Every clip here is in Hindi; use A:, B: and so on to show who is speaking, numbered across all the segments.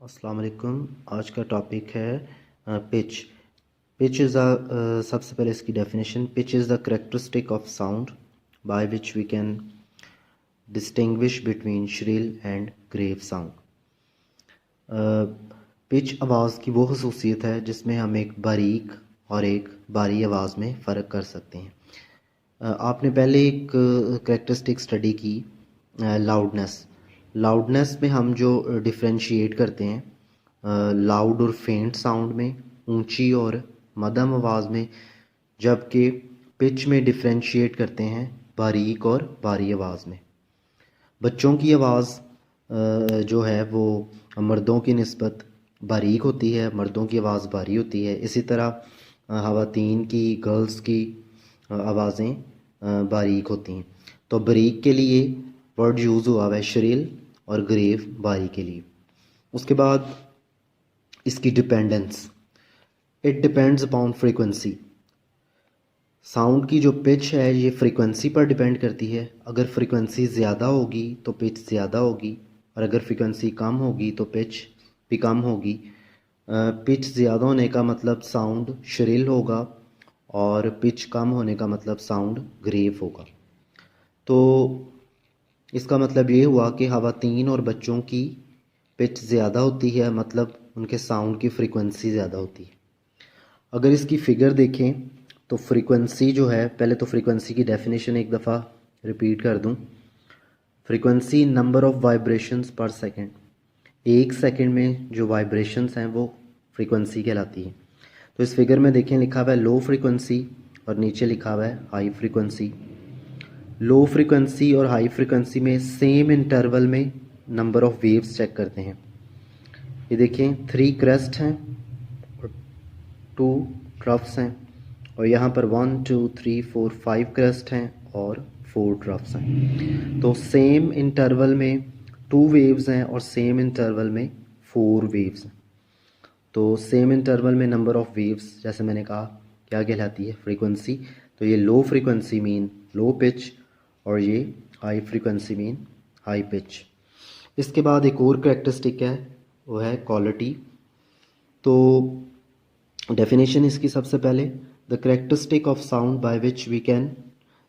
A: अस्सलाम वालेकुम। आज का टॉपिक है पिच। पिच इज़ सबसे पहले इसकी definition. Pitch is the characteristic of sound by which we can distinguish between shrill and grave sound. Pitch आवाज़ की वो खसूसियत है जिसमें हम एक बारीक और एक भारी आवाज़ में फ़र्क कर सकते हैं। आपने पहले एक करेक्टरिस्टिक स्टडी की लाउडनेस। लाउडनेस में हम जो डिफरेंशिएट करते हैं लाउड और फेंट साउंड में, ऊंची और मध्यम आवाज़ में, जबकि पिच में डिफरेंशिएट करते हैं बारीक और भारी आवाज़ में। बच्चों की आवाज़ जो है वो मर्दों की निस्बत बारीक होती है, मर्दों की आवाज़ भारी होती है। इसी तरह ख़वातीन की, गर्ल्स की आवाज़ें बारीक होती हैं। तो बारीक के लिए वर्ड यूज़ हुआ है श्रिल और ग्रेव बारी के लिए। उसके बाद इसकी dependence, it depends upon frequency. Sound की जो पिच है ये फ्रीक्वेंसी पर डिपेंड करती है। अगर फ्रीक्वेंसी ज़्यादा होगी तो पिच ज़्यादा होगी, और अगर फ्रीक्वेंसी कम होगी तो पिच भी कम होगी। पिच ज़्यादा होने का मतलब साउंड श्रिल होगा, और पिच कम होने का मतलब साउंड ग्रेव होगा। तो इसका मतलब ये हुआ कि ख़वातीन और बच्चों की पिच ज़्यादा होती है, मतलब उनके साउंड की फ्रीक्वेंसी ज़्यादा होती है। अगर इसकी फ़िगर देखें तो फ्रीक्वेंसी जो है, पहले तो फ्रीक्वेंसी की डेफिनेशन एक दफ़ा रिपीट कर दूं। फ्रीक्वेंसी नंबर ऑफ़ वाइब्रेशंस पर सेकंड। एक सेकंड में जो वाइब्रेशंस हैं वो फ्रीक्वेंसी कहलाती है। तो इस फिगर में देखें, लिखा हुआ है लो फ्रीक्वेंसी और नीचे लिखा हुआ है हाई फ्रीक्वेंसी। लो फ्रीक्वेंसी और हाई फ्रीक्वेंसी में सेम इंटरवल में नंबर ऑफ़ वेव्स चेक करते हैं। ये देखें 3 क्रेस्ट हैं और 2 ट्रफ्स हैं, और यहाँ पर 1 2 3 4 5 क्रेस्ट हैं और 4 ट्रफ्स हैं। तो सेम इंटरवल में 2 वेव्स हैं और सेम इंटरवल में 4 वेव्स हैं। तो सेम इंटरवल में नंबर ऑफ़ वेव्स, जैसे मैंने कहा, क्या कहलाती है? फ्रीक्वेंसी। तो ये low frequency mean low pitch, और ये high frequency mean high pitch. इसके बाद एक और करेक्टरिस्टिक है, वो है क्वालिटी। तो डेफिनेशन इसकी सबसे पहले, the characteristic of sound by which we can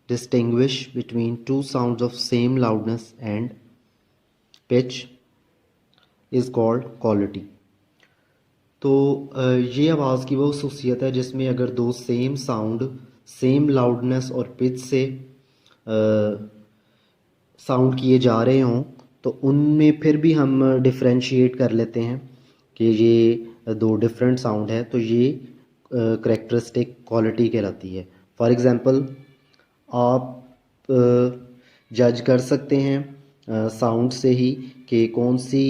A: distinguish between two sounds of same loudness and pitch is called quality. तो ये आवाज़ की वो खसूसियत है जिसमें अगर दो सेम साउंड सेम लाउडनेस और पिच से साउंड किए जा रहे हों तो उनमें फिर भी हम डिफरेंशिएट कर लेते हैं कि ये दो डिफरेंट साउंड है, तो ये करेक्टरिस्टिक क्वालिटी कहलाती है। फॉर एग्ज़ाम्पल, आप जज कर सकते हैं साउंड से ही कि कौन सी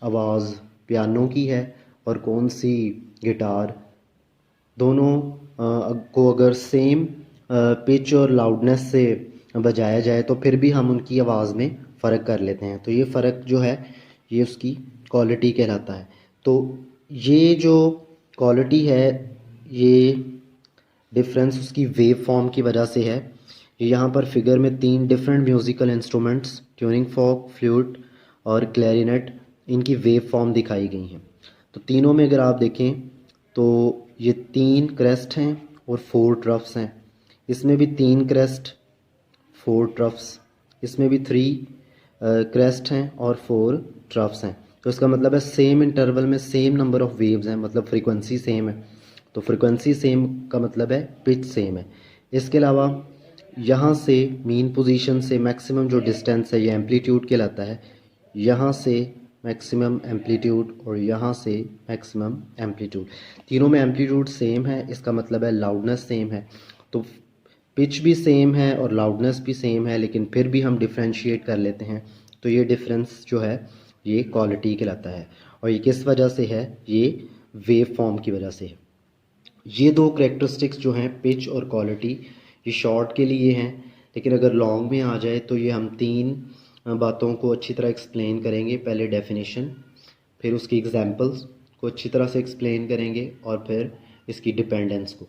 A: आवाज़ पियानो की है और कौन सी गिटार। दोनों को अगर सेम पिच और लाउडनेस से बजाया जाए तो फिर भी हम उनकी आवाज़ में फ़र्क कर लेते हैं। तो ये फ़र्क जो है ये उसकी क्वालिटी कहलाता है। तो ये जो क्वालिटी है ये डिफरेंस उसकी वेव फॉर्म की वजह से है। यहाँ पर फिगर में 3 different musical instruments, tuning fork, flute और क्लैरिनेट, इनकी वेव फॉर्म दिखाई गई हैं। तो तीनों में अगर आप देखें तो ये 3 क्रेस्ट हैं और 4 ट्रफ्स हैं। इसमें भी 3 क्रेस्ट 4 ट्रफ्स, इसमें भी 3 क्रेस्ट हैं और 4 ट्रफ्स हैं। तो इसका मतलब है सेम इंटरवल में सेम नंबर ऑफ़ वेव्स हैं, मतलब फ्रीक्वेंसी सेम है। तो फ्रीक्वेंसी सेम का मतलब है पिच सेम है। इसके अलावा यहाँ से मीन पोजीशन से मैक्सिमम जो डिस्टेंस है ये एम्पलीट्यूड कहलाता है। यहाँ से मैक्सिमम एम्पलीट्यूड और यहाँ से मैक्सिमम एम्पलीट्यूड, तीनों में एम्पलीट्यूड सेम है, इसका मतलब है लाउडनेस सेम है। तो पिच भी सेम है और लाउडनेस भी सेम है, लेकिन फिर भी हम डिफरेंशिएट कर लेते हैं। तो ये डिफरेंस जो है ये क्वालिटी कहलाता है। और ये किस वजह से है? ये वेव फॉर्म की वजह से है। ये दो करेक्टरिस्टिक्स जो हैं पिच और क्वालिटी, ये शॉर्ट के लिए हैं, लेकिन अगर लॉन्ग में आ जाए तो ये हम 3 बातों को अच्छी तरह एक्सप्लेन करेंगे। पहले डेफिनेशन, फिर उसकी एग्जांपल्स को अच्छी तरह से एक्सप्लेन करेंगे, और फिर इसकी डिपेंडेंस को।